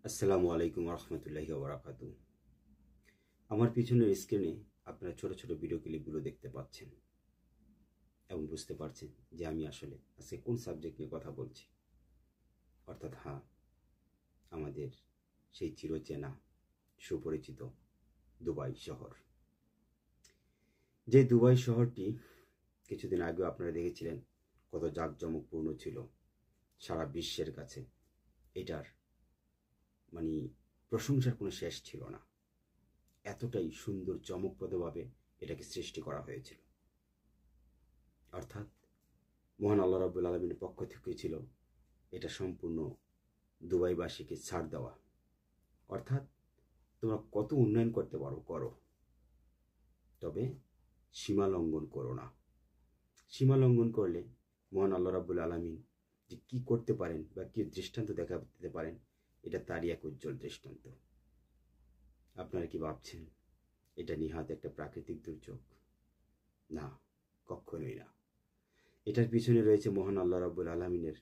আসসালামু আলাইকুম রহমতুল্লাহি ওবরাকাতু। আমার পিছনের স্ক্রিনে আপনারা ছোট ছোট ভিডিও ক্লিপগুলো দেখতে পাচ্ছেন এবং বুঝতে পারছেন যে আমি আসলে আজকে কোন সাবজেক্ট নিয়ে কথা বলছি। অর্থাৎ আমাদের সেই চিরচেনা সুপরিচিত দুবাই শহর। যে দুবাই শহরটি কিছুদিন আগেও আপনারা দেখেছিলেন কত জাঁকজমকপূর্ণ ছিল সারা বিশ্বের কাছে। এটার প্রশংসার কোনো শেষ ছিল না। এতটাই সুন্দর চমকপ্রদভাবে এটাকে সৃষ্টি করা হয়েছিল। অর্থাৎ মহান আল্লাহ রাব্বুল আলামিনের পক্ষ থেকে ছিল এটা সম্পূর্ণ দুবাইবাসীকে ছাড় দেওয়া। অর্থাৎ তোমরা কত উন্নয়ন করতে পারো করো, তবে সীমা লঙ্ঘন করো না। সীমা লঙ্ঘন করলে মহান আল্লাহ রাব্বুল আলামিন যে কি করতে পারেন বা কি দৃষ্টান্ত দেখা দিতে পারেন, এটা তারই এক উজ্জ্বল দৃষ্টান্ত। আপনারা কি ভাবছেন এটা নিহাত একটা প্রাকৃতিক দুর্যোগ? না, কখনোই না। এটার পিছনে রয়েছে মহান আল্লাহ রাব্বুল আলামিনের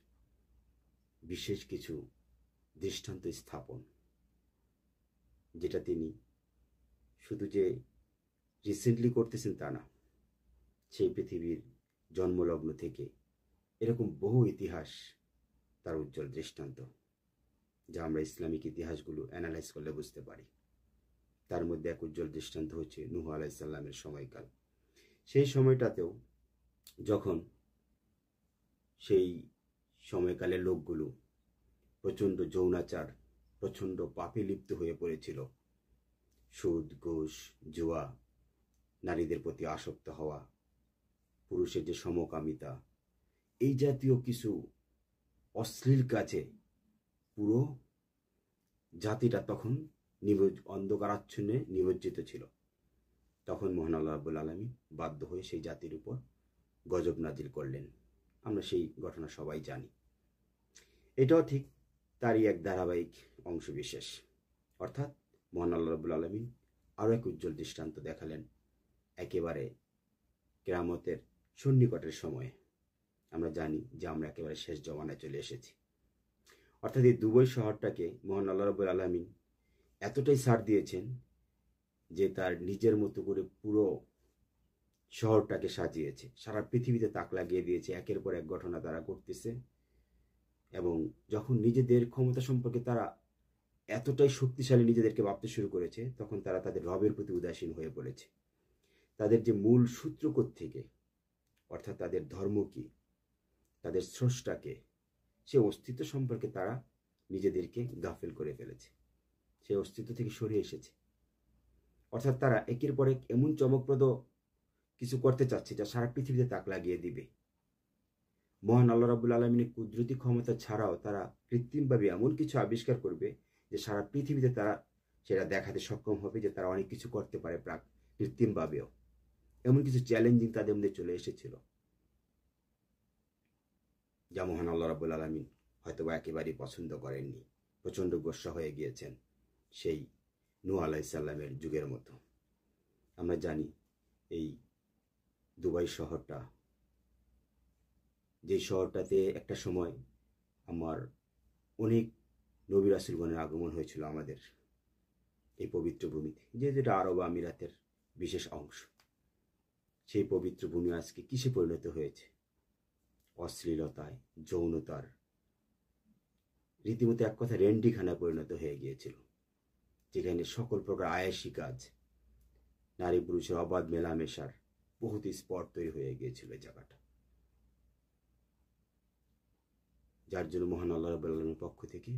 বিশেষ কিছু দৃষ্টান্ত স্থাপন, যেটা তিনি শুধু যে রিসেন্টলি করতেছেন তা না, সেই পৃথিবীর জন্মলগ্ন থেকে এরকম বহু ইতিহাস তার উজ্জ্বল দৃষ্টান্ত, যা আমরা ইসলামিক ইতিহাসগুলো অ্যানালাইজ করলে বুঝতে পারি। তার মধ্যে এক উজ্জ্বল দৃষ্টান্ত হচ্ছে নূহ আলাইহিস সালামের সময়কাল। সেই সময়টাতেও যখন সেই সময়কালের লোকগুলো প্রচণ্ড যৌনাচার, প্রচণ্ড পাপে লিপ্ত হয়ে পড়েছিল, সুদ, ঘুষ, জুয়া, নারীদের প্রতি আসক্ত হওয়া, পুরুষের যে সমকামিতা, এই জাতীয় কিছু অশ্লীল কাজে পুরো জাতিটা তখন অন্ধকারাচ্ছন্নে নিমজ্জিত ছিল। তখন মহান আল্লাহ রাব্বুল আলামিন বাধ্য হয়ে সেই জাতির উপর গজব নাজিল করলেন। আমরা সেই ঘটনা সবাই জানি। এটাও ঠিক তারই এক ধারাবাহিক অংশবিশেষ। অর্থাৎ মহান আল্লাহ রাব্বুল আলামিন আরও এক উজ্জ্বল দৃষ্টান্ত দেখালেন একেবারে কিয়ামতের সন্নিকটের সময়ে। আমরা জানি যে আমরা একেবারে শেষ জমানায় চলে এসেছি। অর্থাৎ এই দুবাই শহরটাকে মহান আল্লাহ রাব্বুল আলামিন এতটাই ছাড় দিয়েছেন যে তার নিজের মতো করে পুরো শহরটাকে সাজিয়েছে, সারা পৃথিবীতে তাক লাগিয়ে দিয়েছে। একের পর এক ঘটনা তারা করতেছে, এবং যখন নিজেদের ক্ষমতা সম্পর্কে তারা এতটাই শক্তিশালী নিজেদেরকে ভাবতে শুরু করেছে, তখন তারা তাদের রবের প্রতি উদাসীন হয়ে পড়েছে। তাদের যে মূল সূত্র থেকে, অর্থাৎ তাদের ধর্ম কি, তাদের স্রষ্টাকে, সে অস্তিত্ব সম্পর্কে তারা নিজেদেরকে গাফেল করে ফেলেছে, সে অস্তিত্ব থেকে সরে এসেছে। অর্থাৎ তারা একের পর এক এমন চমকপ্রদ কিছু করতে চাচ্ছে যা সারা পৃথিবীতে তাক লাগিয়ে দিবে। মহান আল্লাহ রাব্বুল আলামিনের কুদরতি ক্ষমতা ছাড়াও তারা কৃত্রিমভাবে এমন কিছু আবিষ্কার করবে যে সারা পৃথিবীতে তারা সেটা দেখাতে সক্ষম হবে যে তারা অনেক কিছু করতে পারে কৃত্রিমভাবেও। এমন কিছু চ্যালেঞ্জিং তাদের মধ্যে চলে এসেছিল, যা মহান আল্লাহ রাব্বুল আলামিন হয়তোবা একেবারেই পছন্দ করেননি। প্রচণ্ড গোস্বা হয়ে গিয়েছেন সেই নূহ আলাইহিস সালামের যুগের মতো। আমরা জানি এই দুবাই শহরটা, যে শহরটাতে একটা সময় আমার অনেক নবী রাসূলগণের আগমন হয়েছিল আমাদের এই পবিত্র ভূমিতে, যেটা আরব আমিরাতের বিশেষ অংশ। সেই পবিত্র ভূমি আজকে কিসে পরিণত হয়েছে? অশ্লীলতায়, যৌনতার, রীতিমতো এক কথা রেন্ডিখানায় পরিণত হয়ে গিয়েছিল, যেখানে সকল প্রকার আয়াসী কাজ, নারী পুরুষের অবাধ মেলামেশার বহুত স্পট তৈরি হয়ে গিয়েছিল এই জায়গাটা। যার জন্য মহান আল্লাহ রাব্বুল আলামিনের পক্ষ থেকে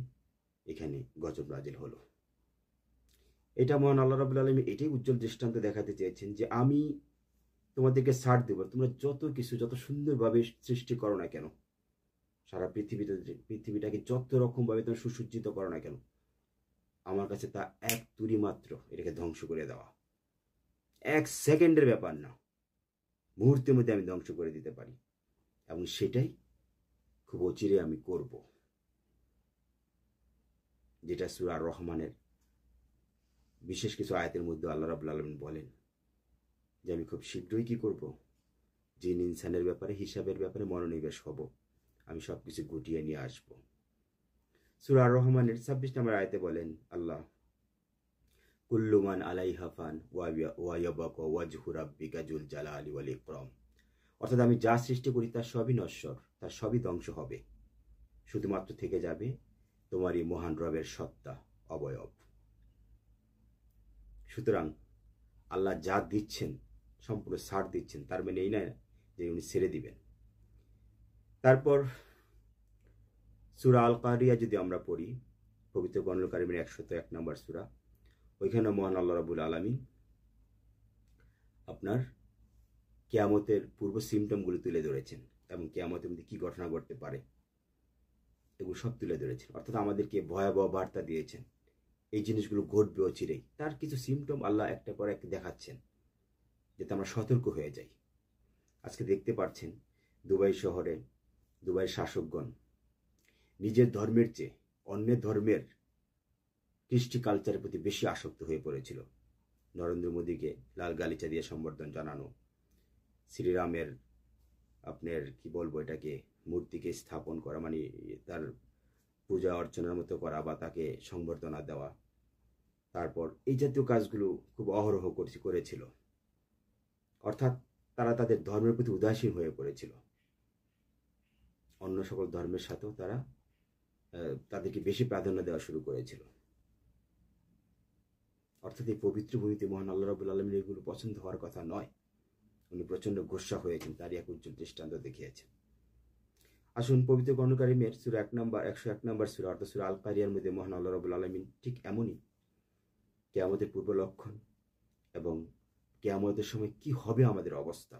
এখানে গজব নাজিল হলো। এটা মহান আল্লাহ রাব্বুল আলামিন এটাই উজ্জ্বল দৃষ্টান্ত দেখাতে চেয়েছেন যে আমি তোমাদেরকে ছাড় দেব, তোমরা যত কিছু যত সুন্দরভাবে সৃষ্টি করো না কেন, সারা পৃথিবীটাকে যত রকমভাবে তোমরা সুসজ্জিত করো না কেন, আমার কাছে তা এক তুরি মাত্র এটাকে ধ্বংস করে দেওয়া। এক সেকেন্ডের ব্যাপার না, মুহূর্তের মধ্যে আমি ধ্বংস করে দিতে পারি, এবং সেটাই খুব অচিরে আমি করব। যেটা সূরা রহমানের বিশেষ কিছু আয়াতের মধ্যে আল্লাহ রাব্বুল আলামিন বলেন যে আমি খুব শীঘ্রই কি করব, জিন ইনসানের ব্যাপারে, হিসাবের ব্যাপারে মনোনিবেশ হব, আমি সব কিছু গুটিয়ে নিয়ে আসব। সূরা আর রহমানের 26 নম্বর আয়াতে বলেন আল্লাহ, কুল্লু মান আলাইহা ফান ওয়া ইয়াবকা ওয়াজহু রাব্বিকা যুল জালালি ওয়াল ইকরাম। অর্থাৎ আমি যা সৃষ্টি করি তার সবই নশ্বর, তার সবই ধ্বংস হবে, শুধুমাত্র থেকে যাবে তোমারই মহান রবের সত্তা, অবয়ব। সুতরাং আল্লাহ যা দিচ্ছেন সম্পূর্ণ ছাড় দিচ্ছেন, তার মানে এই নয় যে উনি ছেড়ে দিবেন। তারপর সূরা আল কারিয়া যদি আমরা পড়ি, পবিত্র কোরআনুল কারীমের 101 নম্বর সূরা, ওইখানে মহান আল্লাহ রাব্বুল আলামিন আপনার কিয়ামতের পূর্ব সিমটমগুলো তুলে ধরেছেন এবং কিয়ামতের মধ্যে কি ঘটনা ঘটতে পারে এগুলো সব তুলে ধরেছেন। অর্থাৎ আমাদেরকে ভয়াবহ বার্তা দিয়েছেন, এই জিনিসগুলো ঘটবে অচিরেই। তার কিছু সিমটম আল্লাহ একটা পর এক দেখাচ্ছেন, যাতে আমরা সতর্ক হয়ে যাই। আজকে দেখতে পাচ্ছেন দুবাই শহরে দুবাইয়ের শাসকগণ নিজের ধর্মের চেয়ে অন্যের ধর্মের কৃষ্টি কালচারের প্রতি বেশি আসক্ত হয়ে পড়েছিল। নরেন্দ্র মোদীকে লাল গালিচা দিয়ে সম্বর্ধন জানানো, শ্রীরামের আপনার কি বলবো এটাকে মূর্তিকে স্থাপন করা, মানে তার পূজা অর্চনার মতো করা বা তাকে সংবর্ধনা দেওয়া, তারপর এই জাতীয় কাজগুলো খুব অহরহ করেছিল। অর্থাৎ তারা তাদের ধর্মের প্রতি উদাসীন হয়ে পড়েছিল। অন্য সকল ধর্মের সাথেও তারা তাদেরকে বেশি প্রাধান্য দেওয়া শুরু করেছিল। অর্থাৎ এই পবিত্র ভূমিতে মহান আল্লাহ রাব্বুল আলামিন এগুলো পছন্দ হওয়ার কথা নয়। উনি প্রচন্ড গোসা হয়েছেন, তারই এক উজ্জ্বল দৃষ্টান্ত দেখিয়েছেন। আসুন পবিত্র কোরআনুল কারীমের সূরা 101 নম্বর সূরা অর্থাৎ সূরা আল কারিয়ার মধ্যে মহান আল্লাহ রাব্বুল আলামিন ঠিক এমনই কিয়ামতের পূর্ব লক্ষণ এবং কিয়ামতের সময় কি হবে আমাদের অবস্থা,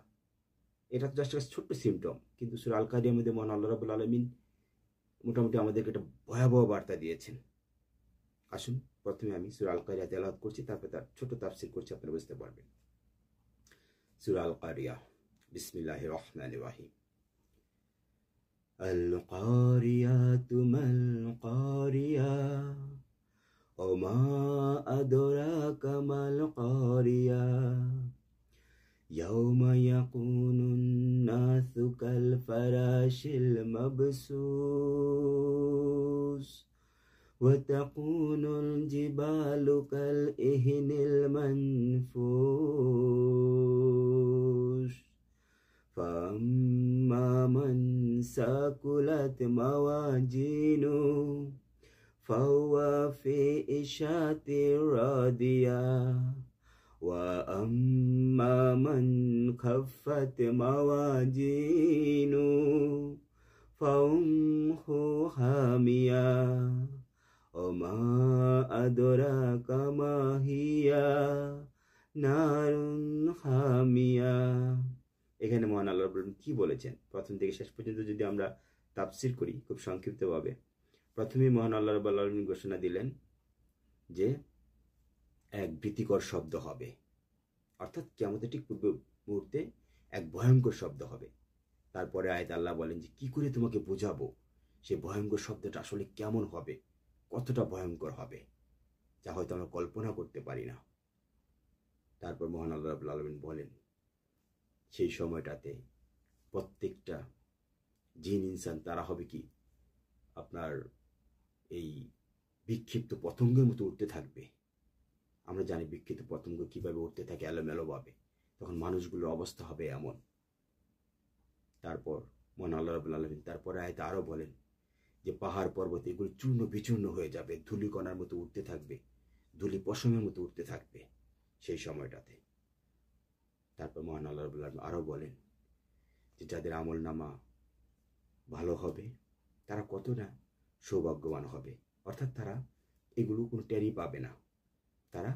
এটা তো জাস্ট একটা ছোট্ট সিমটম, কিন্তু সূরা আল কারিয়ার মধ্যে মহান আল্লাহ রাব্বুল আলামিন মোটামুটি আমাদেরকে একটা ভয়াবহ বার্তা দিয়েছেন। আসুন প্রথমে আমি সূরা আল কারিয়া তেলাওয়াত করছি, তারপর তার ছোট তাফসীর করছি, আপনারা বুঝতে পারবেন। সূরা আল কারিয়া, বিসমিল্লাহির রহমানির রহিম। আল কারিয়াতু মাল কারিয়া ওমা আদরাকা মাল কারিয়া ইয়াউমা ইয়াকুনুন নাসু কাল ফারাশিল মাবসুস وتكون الجبال كالإهن المنفوش فأما من ثقلت موازينه فهو في عيشة راضية وأما من خفت موازينه فأمه هامية ওমা আদরাকা মা হিয়া নারুন হামিয়া। এখানে মহান আল্লাহ রাব্বুল কি বলেছেন প্রথম থেকে শেষ পর্যন্ত যদি আমরা তাফসীর করি খুব সংক্ষিপ্তভাবে, প্রথমে মহান আল্লাহ রাব্বুল আলামিন ঘোষণা দিলেন যে এক ভীতিকর শব্দ হবে, অর্থাৎ কিয়ামতের ঠিক পূর্ব মুহূর্তে এক ভয়ঙ্কর শব্দ হবে। তারপরে আয়াত আল্লাহ বলেন যে কি করে তোমাকে বোঝাবো সেই ভয়ঙ্কর শব্দটা আসলে কেমন হবে, কতটা ভয়ঙ্কর হবে, যা হয়তো আমরা কল্পনা করতে পারি না। তারপর মহান আল্লাহ রাব্বুল আলামিন বলেন সেই সময়টাতে প্রত্যেকটা জিন ইনসান তারা হবে কি আপনার এই বিক্ষিপ্ত পতঙ্গের মতো উঠতে থাকবে। আমরা জানি বিক্ষিপ্ত পতঙ্গ কিভাবে উঠতে থাকে এলোমেলোভাবে, তখন মানুষগুলোর অবস্থা হবে এমন। তারপর মহান আল্লাহ রাব্বুল আলামিন তারপরে আয়াতে আরো বলেন যে পাহাড় পর্বত এগুলো চূর্ণ বিচূর্ণ হয়ে যাবে, ধূলিকণার মতো উঠতে থাকবে, ধূলি পশমের মতো উঠতে থাকবে সেই সময়টাতে। তারপর মহান আল্লাহ রাব্বুল আলামিন আরো বলেন যে যাদের আমল নামা ভালো হবে তারা কত না সৌভাগ্যবান হবে, অর্থাৎ তারা এগুলো কোনো টেরই পাবে না, তারা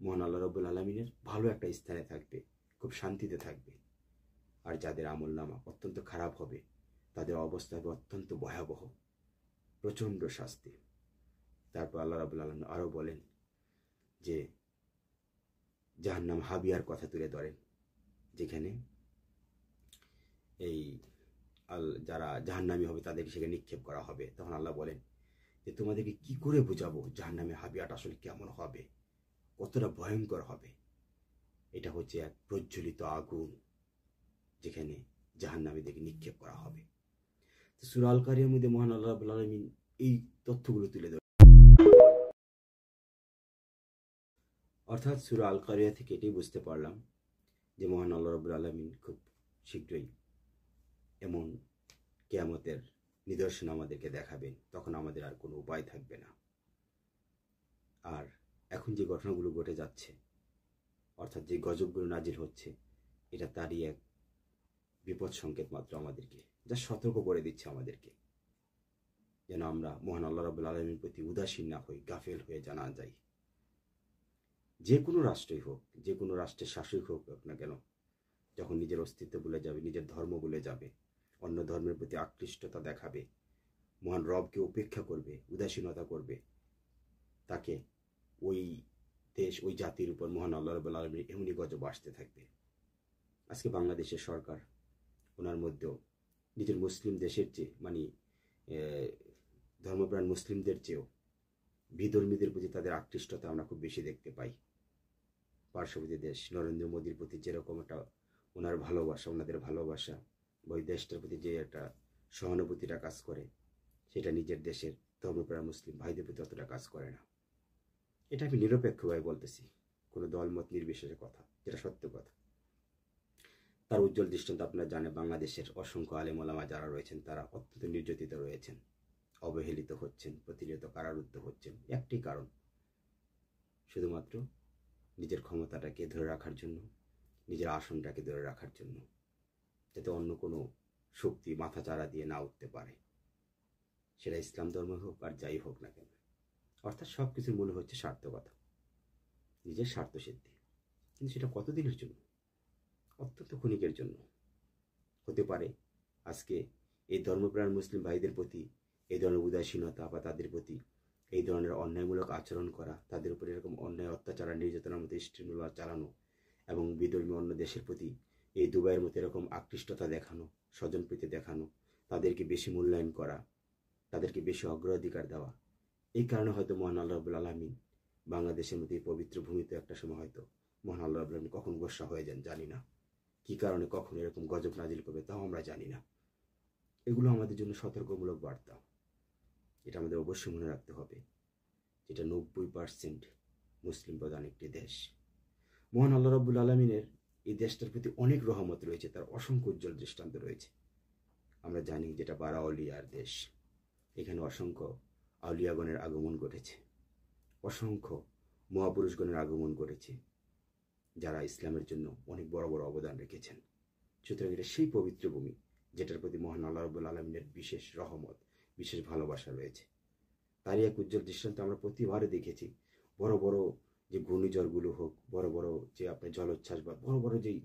মহান আল্লাহ রাব্বুল আলামিনের ভালো একটা স্থানে থাকবে, খুব শান্তিতে থাকবে। আর যাদের আমল নামা অত্যন্ত খারাপ হবে তাদের অবস্থা হবে অত্যন্ত ভয়াবহ, প্রচণ্ড শাস্তি। তারপর আল্লাহ রাব্বুল আলামিন আরো বলেন যে জাহান্নাম হাবিয়ার কথা তুলে ধরেন, যেখানে এই যারা জাহান্নামী হবে তাদেরকে সেখানে নিক্ষেপ করা হবে। তখন আল্লাহ বলেন যে তোমাদেরকে কি করে বোঝাবো জাহান্নামের হাবিয়াটা আসলে কেমন হবে, কতটা ভয়ঙ্কর হবে। এটা হচ্ছে এক প্রজ্বলিত আগুন যেখানে জাহান্নামীদেরকে নিক্ষেপ করা হবে। সূরা আল কারিয়ার মধ্যে মহান আল্লাহ রাব্বুল আলামিন এই তথ্যগুলো তুলে ধরে। অর্থাৎ সূরা আল কারিয়া থেকে এটাই বুঝতে পারলাম যে মহান আল্লাহ রাব্বুল আলামিন খুব শীঘ্রই এমন কিয়ামতের নিদর্শন আমাদেরকে দেখাবেন, তখন আমাদের আর কোনো উপায় থাকবে না। আর এখন যে ঘটনাগুলো ঘটে যাচ্ছে, অর্থাৎ যে গজবগুলো নাজিল হচ্ছে, এটা তারই এক বিপদ সংকেত মাত্র আমাদেরকে, যা সতর্ক করে দিচ্ছে আমাদেরকে, যেন আমরা মহান আল্লাহ রাব্বুল আলামিনের প্রতি উদাসীন না হই, গাফেল হয়ে জানা যায়। যে কোনো রাষ্ট্রই হোক, যে কোনো রাষ্ট্রের শাসক হোক না কেন, যখন নিজের অস্তিত্ব ভুলে যাবে, নিজের ধর্ম ভুলে যাবে, অন্য ধর্মের প্রতি আকৃষ্টতা দেখাবে, মহান রবকে উপেক্ষা করবে, উদাসীনতা করবে, তাকে ওই দেশ, ওই জাতির উপর মহান আল্লাহ রাব্বুল আলামিনের এমনই গজব আসতে থাকবে। আজকে বাংলাদেশের সরকার, ওনার মধ্যেও নিজের মুসলিম দেশের চেয়ে, মানে ধর্মপ্রাণ মুসলিমদের চেয়েও বিধর্মীদের প্রতি তাদের আকৃষ্টতা আমরা খুব বেশি দেখতে পাই। পার্শ্ববর্তী দেশ নরেন্দ্র মোদীর প্রতি যেরকম একটা ওনার ভালোবাসা, ওনাদের ভালোবাসা, ওই দেশটার প্রতি যে একটা সহানুভূতিটা কাজ করে, সেটা নিজের দেশের ধর্মপ্রাণ মুসলিম ভাইদের প্রতি অতটা কাজ করে না। এটা আমি নিরপেক্ষভাবে বলতেছি, কোনো দলমত নির্বিশেষে কথা, যেটা সত্য কথা। তার উজ্জ্বল দৃষ্টান্ত আপনারা জানেন, বাংলাদেশের অসংখ্য আলেম ওলামা যারা রয়েছেন, তারা অত্যন্ত নির্যাতিত রয়েছেন, অবহেলিত হচ্ছেন, প্রতিনিয়ত কারারুদ্ধ হচ্ছেন। একটি কারণ, শুধুমাত্র নিজের ক্ষমতাটাকে ধরে রাখার জন্য, নিজের আসনটাকে ধরে রাখার জন্য, যাতে অন্য কোনো শক্তি মাথা চাড়া দিয়ে না উঠতে পারে, সেটা ইসলাম ধর্ম হোক আর যাই হোক না কেন। অর্থাৎ সব কিছুর মূল হচ্ছে স্বার্থকতা, নিজের স্বার্থ সিদ্ধি। কিন্তু সেটা কতদিনের জন্য? অত্যন্ত ক্ষণিকের জন্য। হতে পারে আজকে এই ধর্মপ্রাণ মুসলিম ভাইদের প্রতি এই ধরনের উদাসীনতা বা তাদের প্রতি এই ধরনের অন্যায়মূলক আচরণ করা, তাদের উপর এরকম অন্যায় অত্যাচার নির্যাতনের মতো স্ট্রিমুলা চালানো, এবং বিধর্মী অন্য দেশের প্রতি এই দুবাইয়ের মতো এরকম আকৃষ্টতা দেখানো, স্বজনপ্রীতি দেখানো, তাদেরকে বেশি মূল্যায়ন করা, তাদেরকে বেশি অগ্রাধিকার দেওয়া, এই কারণে হয়তো মহান আল্লাহ রাব্বুল আলামিন বাংলাদেশের মতো এই পবিত্র ভূমিতে একটা সময় হয়তো মহান আল্লাহ রাব্বুল আলামিন কখন গোসা হয়ে যান জানি না, কি কারণে কখন এরকম গজব নাজিল করবে তাও আমরা জানি না। এগুলো আমাদের জন্য সতর্কমূলক বার্তা। এটা আমাদের অবশ্যই মনে রাখতে হবে, যেটা 90% মুসলিম প্রধান একটি দেশ। মহান আল্লাহ রাব্বুল আলামিনের এই দেশটার প্রতি অনেক রহমত রয়েছে, তার অসংখ্য উজ্জ্বল দৃষ্টান্ত রয়েছে। আমরা জানি যেটা বারা আউলিয়ার দেশ, এখানে অসংখ্য আউলিয়াগণের আগমন ঘটেছে, অসংখ্য মহাপুরুষগণের আগমন ঘটেছে, যারা ইসলামের জন্য অনেক বড় বড় অবদান রেখেছেন। সুতরাং এটা সেই পবিত্র ভূমি যেটার প্রতি মহান আল্লাহ রাব্বুল আলামিনের বিশেষ রহমত, বিশেষ ভালোবাসা রয়েছে। তারই এক উজ্জ্বল দৃষ্টান্ত আমরা প্রতিবারে দেখেছি। বড় বড় যে ঘূর্ণিঝড়গুলো হোক, বড় বড় যে আপনার জলোচ্ছ্বাস বা বড় বড় যেই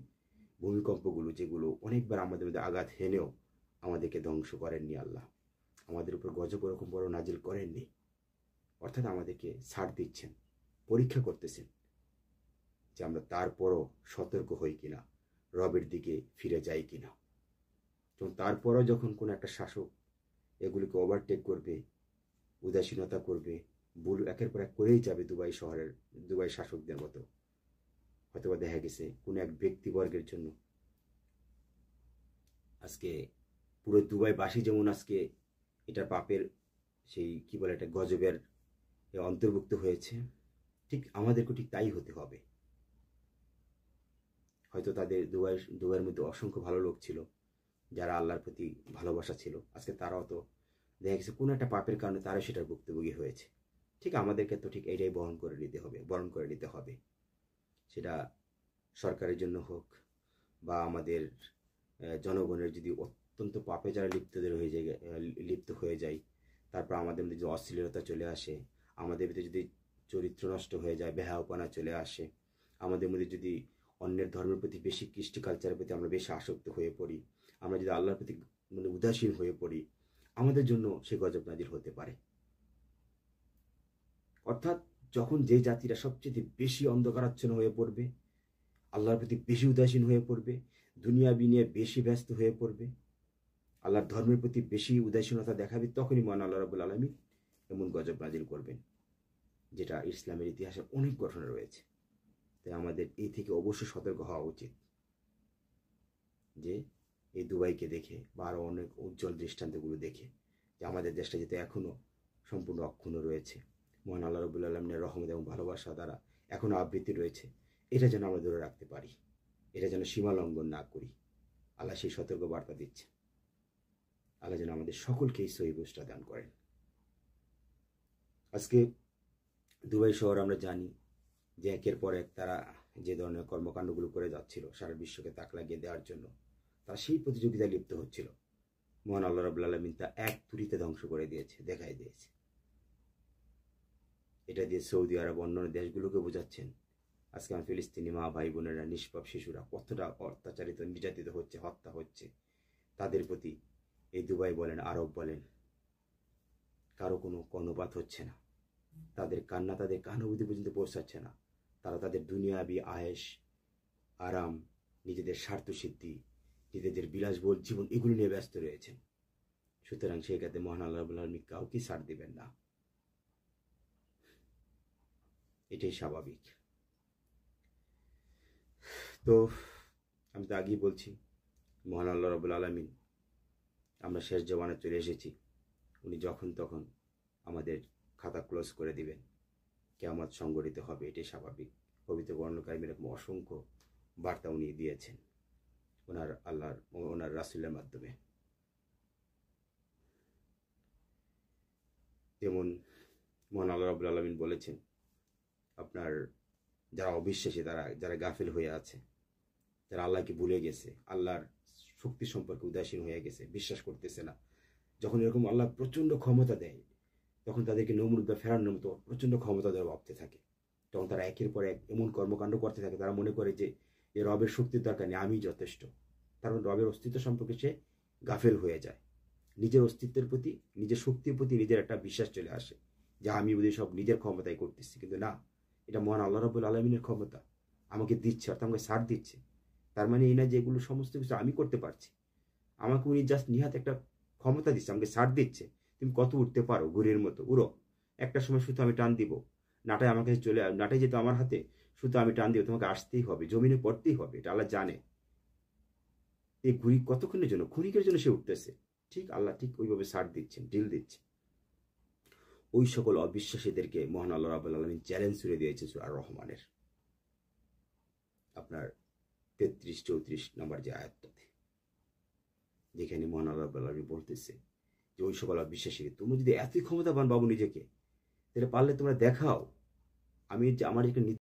ভূমিকম্পগুলো, যেগুলো অনেকবার আমাদের মধ্যে আঘাত হেনেও আমাদেরকে ধ্বংস করেননি আল্লাহ, আমাদের উপর গজব ওরকম বড় নাজিল করেননি। অর্থাৎ আমাদেরকে ছাড় দিচ্ছেন, পরীক্ষা করতেছেন যে আমরা তারপরও সতর্ক হই কিনা, রবের দিকে ফিরে যাই কিনা। এবং তারপরও যখন কোনো একটা শাসক এগুলিকে ওভারটেক করবে, উদাসীনতা করবে, ভুল একের পর এক করেই যাবে, দুবাই শাসকদের মতো, হয়তোবা দেখা গেছে কোনো এক ব্যক্তিবর্গের জন্য আজকে পুরো দুবাইবাসী যেমন আজকে এটার পাপের সেই কি বলে এটা গজবের অন্তর্ভুক্ত হয়েছে, ঠিক আমাদেরকে ঠিক তাই হতে হবে। হয়তো তাদের দুবাইয়ের মধ্যে অসংখ্য ভালো লোক ছিল, যারা আল্লাহর প্রতি ভালোবাসা ছিল, আজকে তারাও তো দেখা গেছে কোনো একটা পাপের কারণে তারা সেটার ভুক্তভোগী হয়েছে। ঠিক আমাদেরকে তো ঠিক এইটাই বরণ করে নিতে হবে। সেটা সরকারের জন্য হোক বা আমাদের জনগণের যদি অত্যন্ত পাপে যারা লিপ্ত হয়ে যায়, তারপর আমাদের মধ্যে যদি অশ্লীলতা চলে আসে, আমাদের ভিতরে যদি চরিত্র নষ্ট হয়ে যায়, বেহায়াপনা চলে আসে, আমাদের মধ্যে যদি অন্যের ধর্মের প্রতি বেশি কৃষ্টি কালচারের প্রতি আমরা বেশি আসক্ত হয়ে পড়ি, আমরা যদি আল্লাহর প্রতি উদাসীন হয়ে পড়ি, আমাদের জন্য সে গজব নাজিল হতে পারে। অর্থাৎ যখন যে জাতিরা সবচেয়ে বেশি অন্ধকারাচ্ছন্ন হয়ে পড়বে, আল্লাহর প্রতি বেশি উদাসীন হয়ে পড়বে, দুনিয়া বিনিয়ে বেশি ব্যস্ত হয়ে পড়বে, আল্লাহর ধর্মের প্রতি বেশি উদাসীনতা দেখাবে, তখনই মহান আল্লাহ রাব্বুল আলামিন এমন গজব নাজিল করবেন, যেটা ইসলামের ইতিহাসে অনেক ঘটনা রয়েছে। তাই আমাদের এই থেকে অবশ্যই সতর্ক হওয়া উচিত যে এই দুবাইকে দেখে বা আরও অনেক উজ্জ্বল দৃষ্টান্তগুলো দেখে যে আমাদের দেশটা যাতে এখনও সম্পূর্ণ অক্ষুণ্ণ রয়েছে। মহান আল্লাহ রাব্বুল আলামিনের রহমত এবং ভালোবাসা দ্বারা এখনও আবৃত্তি রয়েছে। এটা যেন আমরা ধরে রাখতে পারি, এটা যেন সীমা লঙ্ঘন না করি। আল্লাহ সেই সতর্ক বার্তা দিচ্ছে। আল্লাহ যেন আমাদের সকলকেই সহিহ বুঝটা দান করেন। আজকে দুবাই শহর আমরা জানি যে একের পর এক তারা যে ধরনের কর্মকাণ্ডগুলো করে যাচ্ছিল সারা বিশ্বকে তাক লাগিয়ে দেওয়ার জন্য, তারা সেই প্রতিযোগিতায় লিপ্ত হচ্ছিল। মহান আল্লাহ রাব্বুল আলামিন তা এক তুড়িতে ধ্বংস করে দিয়েছে, দেখাই দিয়েছে। এটা দিয়ে সৌদি আরব অন্যান্য দেশগুলোকে বোঝাচ্ছেন আজকে আমার ফিলিস্তিনি মা ভাই বোনেরা, নিষ্পাপ শিশুরা কতটা অত্যাচারিত, নির্যাতিত হচ্ছে, হত্যা হচ্ছে। তাদের প্রতি এই দুবাই বলেন, আরব বলেন, কারো কোনো কর্ণপাত হচ্ছে না। তাদের কান্না তাদের কানাবুদ্ধি পর্যন্ত পৌঁছাচ্ছে না। তারা তাদের দুনিয়াবি আয়েশ, আরাম, নিজেদের স্বার্থসিদ্ধি, নিজেদের বিলাসবহুল জীবন এগুলো নিয়ে ব্যস্ত রয়েছেন। সুতরাং সেই ক্ষেত্রে মহান আল্লাহ রাব্বুল আলামিন কাউকে ছাড় দিবেন না, এটাই স্বাভাবিক। তো আমি তো আগেই বলছি, মহান আল্লাহ রাব্বুল আলামিন, আমরা শেষ জমানে চলে এসেছি। উনি যখন তখন আমাদের খাতা ক্লোজ করে দিবেন, কিয়ামত সংঘটিত হবে, এটাই স্বাভাবিক। পবিত্র বর্ণকারী এরকম অসংখ্য বার্তা উনি দিয়েছেন ওনার রাসূলের মাধ্যমে। যেমন মহান আল্লাহ রাব্বুল আলামিন বলেছেন, আপনার যারা অবিশ্বাসী, যারা গাফিল হয়ে আছে, যারা আল্লাহকে ভুলে গেছে, আল্লাহর শক্তি সম্পর্কে উদাসীন হয়ে গেছে, বিশ্বাস করতেছে না, যখন এরকম আল্লাহ প্রচণ্ড ক্ষমতা দেয়, তখন তাদেরকে নমরুদ বা ফেরানোর মতো প্রচণ্ড ক্ষমতা দেওয়া ভাবতে থাকে। তখন তারা একের পর এক এমন কর্মকাণ্ড করতে থাকে, তারা মনে করে যে এ রবের শক্তির দরকার নেই, আমি যথেষ্ট। তার মানে রবের অস্তিত্ব সম্পর্কে সে গাফেল হয়ে যায়। নিজের অস্তিত্বের প্রতি, নিজের শক্তির প্রতি নিজের একটা বিশ্বাস চলে আসে যে আমি ওদের সব নিজের ক্ষমতায় করতেছি। কিন্তু না, এটা মহান আল্লাহ রাব্বুল আলামিনের ক্ষমতা আমাকে দিচ্ছে, অর্থাৎ আমাকে ছাড় দিচ্ছে। তার মানে এই না যে এগুলো সমস্ত কিছু আমি করতে পারছি। আমাকে উনি জাস্ট নিহাত একটা ক্ষমতা দিচ্ছে, আমাকে ছাড় দিচ্ছে। তুমি কত উঠতে পারো, ঘুরের মতো উড়ো, একটা সময় শুধু আমি টান দিব, নাটাই আমার কাছে নাটাই যেহেতু আমার হাতে, শুধু আমি টান দিব, তোমাকে আসতেই হবে, জমিনে পড়তেই হবে। এটা আল্লাহ জানে। এই ঘুড়ি কতক্ষণের জন্য, ক্ষণিকের জন্য সে উঠতেছে। ঠিক আল্লাহ ঠিক ওইভাবে ছাড় দিচ্ছেন, ডিল দিচ্ছে। ওই সকল অবিশ্বাসীদেরকে মহান আল্লাহ রাব্বুল আলামিন চ্যালেঞ্জ ছুড়ে দিয়েছেন সূরা আর রহমানের আপনার 33-34 নম্বর যে আয়াতটাতে, যেখানে মহান আল্লাহ রাব্বুল আলামিন বলতেছে যে ওই সকল অবিশ্বাসী, তোমরা যদি এতই ক্ষমতাবান ভাবো নিজেকে, তাহলে পারলে তোমরা দেখাও আমি যে আমার একটা